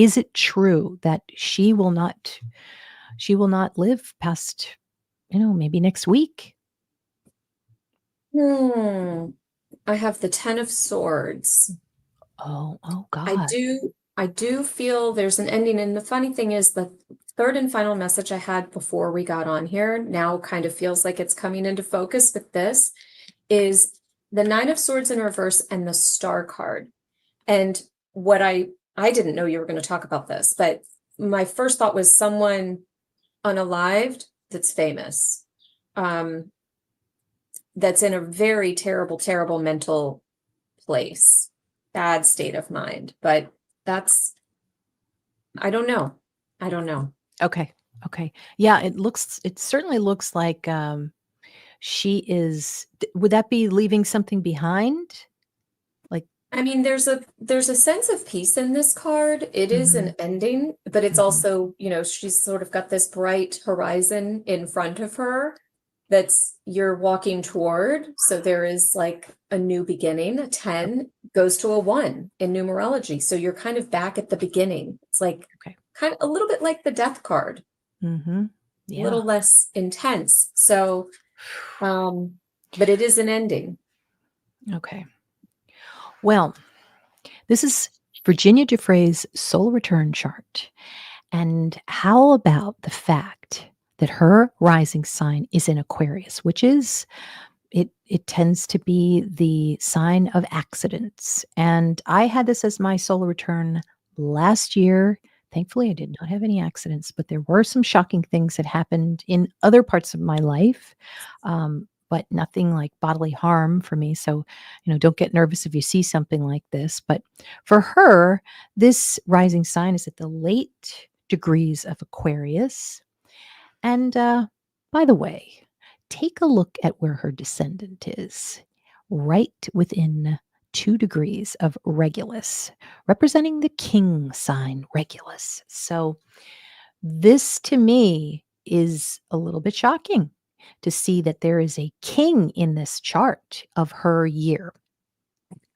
Is it true that she will not live past, maybe next week? I have the Ten of Swords. Oh I God. do I do feel there's an ending. And the funny thing is the third and final message I had before we got on here now kind of feels like it's coming into focus with this is the Nine of Swords in reverse and the Star card. And what I didn't know you were going to talk about this, but my first thought was someone unalived that's famous. That's in a very terrible, terrible mental place, bad state of mind. But that's, I don't know. I don't know. Okay. Okay. Yeah, it certainly looks like she is would that be leaving something behind? Like, I mean, there's a sense of peace in this card. It is mhm, an ending, but it's mhm. also, she's sort of got this bright horizon in front of her that's you're walking toward. So there is like a new beginning. A 10 goes to a 1 in numerology. So you're kind of back at the beginning. It's like Okay. kind of a little bit like the death card, Mhm. a Yeah. little less intense. So, but it is an ending. Okay. Well, this is Virginia Giuffre's soul return chart. And how about the fact that her rising sign is in Aquarius, which is it tends to be the sign of accidents. And I had this as my solar return last year. Thankfully, I did not have any accidents, but there were some shocking things that happened in other parts of my life, but nothing like bodily harm for me. So, don't get nervous if you see something like this. But for her, this rising sign is at the late degrees of Aquarius. And by the way, take a look at where her descendant is, right within 2 degrees of Regulus, representing the king sign Regulus. So, this to me is a little bit shocking to see that there is a king in this chart of her year.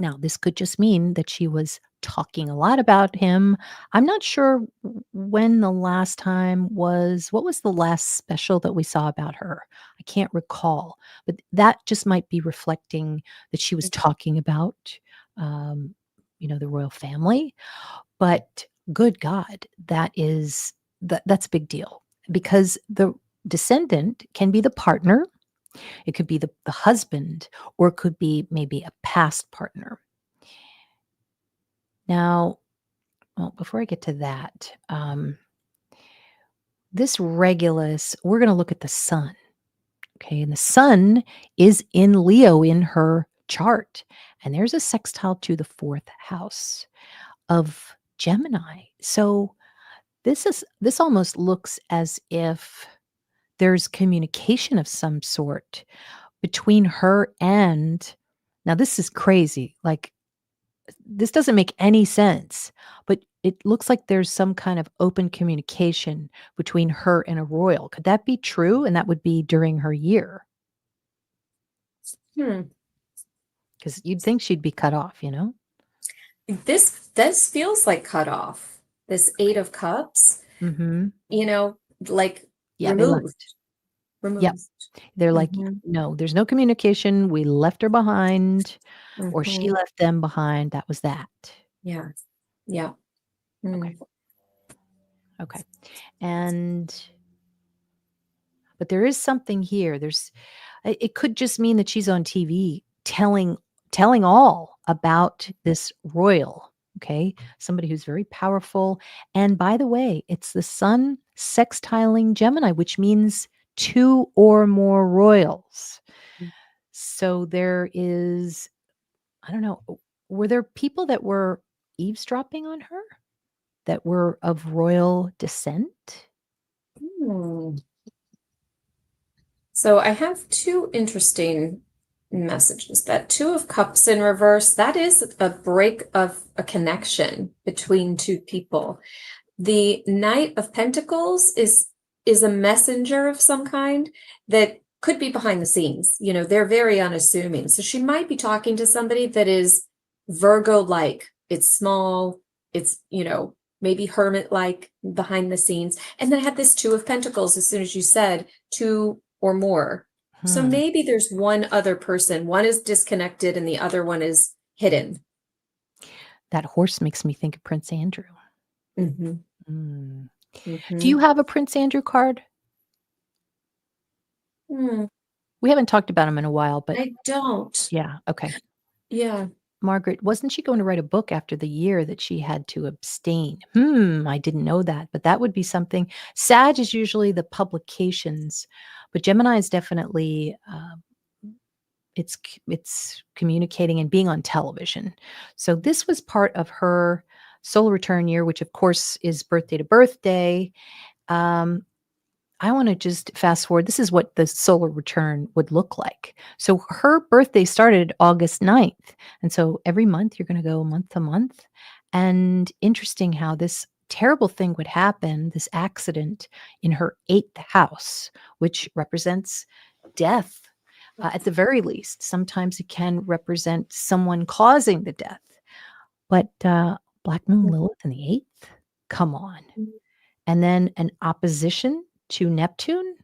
Now, this could just mean that she was talking a lot about him. I'm not sure when the last time was. What was the last special that we saw about her? I can't recall, but that just might be reflecting that she was talking about, um, the royal family. But good God, that's a big deal because the descendant can be the partner, it could be the husband, or it could be maybe a past partner. Now, well, before I get to that, this Regulus, we're going to look at the sun. Okay. And the sun is in Leo in her chart. And there's a sextile to the fourth house of Gemini. So this almost looks as if there's communication of some sort between her and, now this is crazy. Like, this doesn't make any sense, but it looks like there's some kind of open communication between her and a royal. Could that be true? And that would be during her year, Hmm. because you'd think she'd be cut off, This feels like cut off. This Eight of Cups, Mhm. like Yeah, they removed, left. Yep. removed. They're like, Hmm. "No, there's no communication. We left her behind, or she Hmm. left them behind. That was that." Yeah. Yeah. Okay. Mm. Okay. And but there is something here. It could just mean that she's on TV telling all about this royal, okay? Somebody who's very powerful. And by the way, it's the sun sextiling Gemini, which means 2 or more royals. So there is, I don't know, were there people that were eavesdropping on her that were of royal descent? Hmm. So I have two interesting messages. That Two of Cups in reverse, that is a break of a connection between two people. The Knight of Pentacles is a messenger of some kind that could be behind the scenes. They're very unassuming. So she might be talking to somebody that is Virgo-like. It's small, it's, maybe hermit-like behind the scenes. And then I had this Two of Pentacles as soon as you said two or more. So Hmm. maybe there's one other person. One is disconnected and the other one is hidden. That horse makes me think of Prince Andrew. Mhm, Mm. Do you mhm. have a Prince Andrew card? Hmm, We haven't talked about him in a while, but I don't. yeah, okay. Yeah. Margaret, wasn't she going to write a book after the year that she had to abstain? I didn't know that, but that would be something. Sag is usually the publications, but Gemini is definitely it's communicating and being on television. So this was part of her solar return year, which of course is birthday to birthday. Um, I want to just fast forward. This is what the solar return would look like. So her birthday started August 9th. And so every month you're going to go month to month. And interesting how this terrible thing would happen, this accident in her eighth house, which represents death at the very least. Sometimes it can represent someone causing the death. But Black Moon Lilith in the eighth? Come on. And then an opposition to Neptune.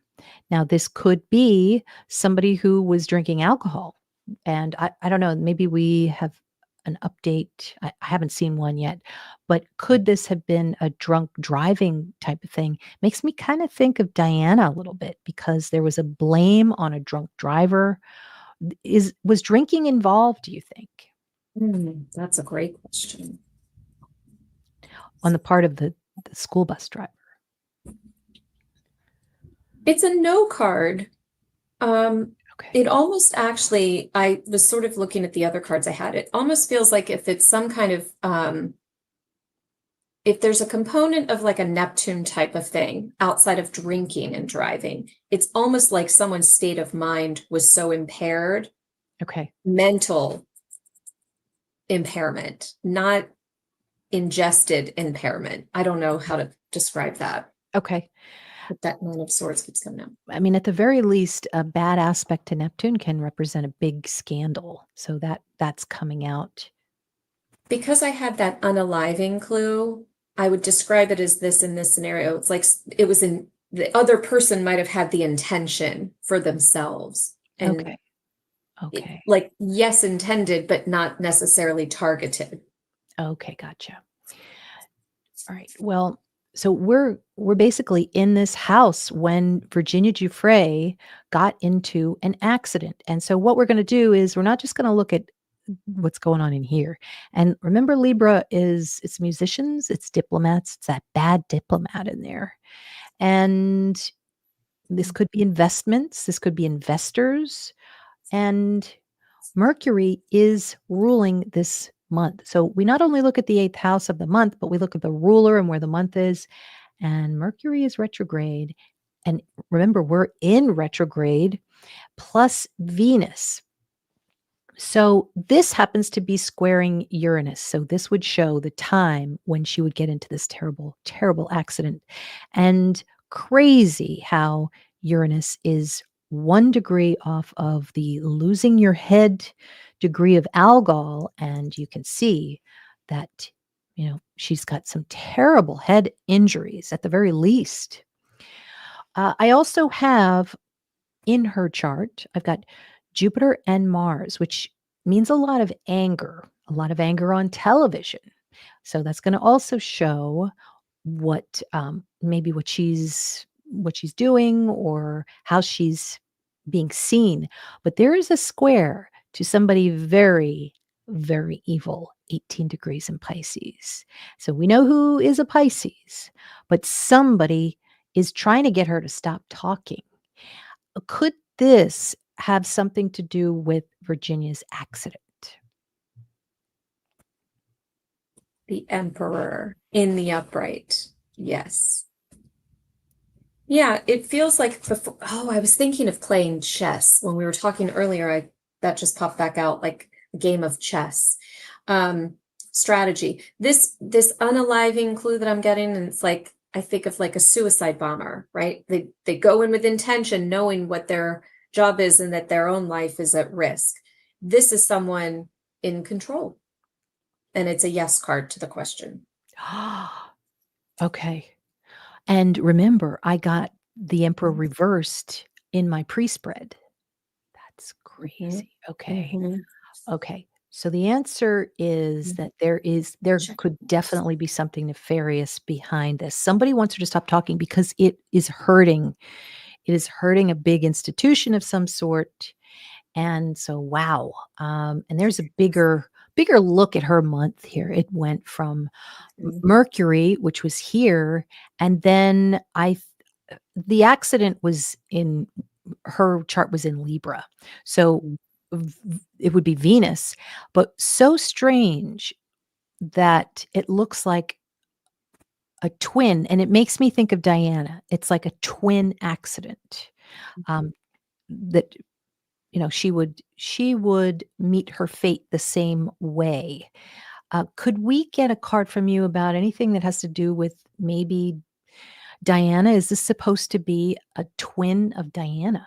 Now, this could be somebody who was drinking alcohol. And I don't know, maybe we have an update. I haven't seen one yet, but could this have been a drunk driving type of thing? Makes me kind of think of Diana a little bit because there was a blame on a drunk driver. Was drinking involved, do you think, That's a great question. on the part of the school bus driver? It's a no card. Okay. It almost actually, I was sort of looking at the other cards I had. It almost feels like if it's some kind of if there's a component of like a Neptune type of thing outside of drinking and driving, it's almost like someone's state of mind was so impaired, Okay. mental impairment, not ingested impairment. I don't know how to describe that, Okay. but that Nine of Swords keeps coming out. I mean, at the very least, a bad aspect to Neptune can represent a big scandal. So that's coming out. Because I had that unaliving clue, I would describe it as this in this scenario. It's like it was in the other person might have had the intention for themselves and Okay. Okay. like yes intended but not necessarily targeted. Okay, gotcha. All right. Well, so we're basically in this house when Virginia Giuffre got into an accident. And so what we're going to do is we're not just going to look at what's going on in here. And remember, Libra is it's musicians, it's diplomats, it's that bad diplomat in there. And this could be investments, this could be investors, and Mercury is ruling this month. So we not only look at the eighth house of the month, but we look at the ruler and where the month is. And Mercury is retrograde. And remember, we're in retrograde plus Venus. So this happens to be squaring Uranus. So this would show the time when she would get into this terrible, terrible accident. And crazy how Uranus is 1 degree off of the losing your head degree of Algol. And you can see that, she's got some terrible head injuries at the very least. I also have in her chart, I've got Jupiter and Mars, which means a lot of anger on television. So that's going to also show what maybe what she's doing or how she's being seen. But there is a square to somebody very, very evil, 18 degrees in Pisces. So we know who is a Pisces, but somebody is trying to get her to stop talking. Could this have something to do with Virginia's accident? The Emperor in the upright. Yes. Yeah, it feels like before. Oh, I was thinking of playing chess when we were talking earlier. That just popped back out like a game of chess. Strategy. This unaliving clue that I'm getting, and it's like I think of like a suicide bomber, right? They go in with intention, knowing what their job is and that their own life is at risk. This is someone in control, and it's a yes card to the question. Okay. And remember, I got the emperor Mhm, reversed in my pre-spread. That's mhm, crazy. Okay. mhm, Okay. So the answer is mhm. that there Check could this. definitely be something nefarious behind this. Somebody wants her to stop talking because it is hurting. It is hurting a big institution of some sort. And so, wow. And there's a bigger look at her month here. It went from Mhm, Mercury, which was here, and then the accident was in her chart was in Libra. So mhm, it would be Venus, but so strange that it looks like a twin, and it makes me think of Diana. It's like a twin accident, mhm. um, that, she would meet her fate the same way. Could we get a card from you about anything that has to do with maybe Diana? Is this supposed to be a twin of Diana?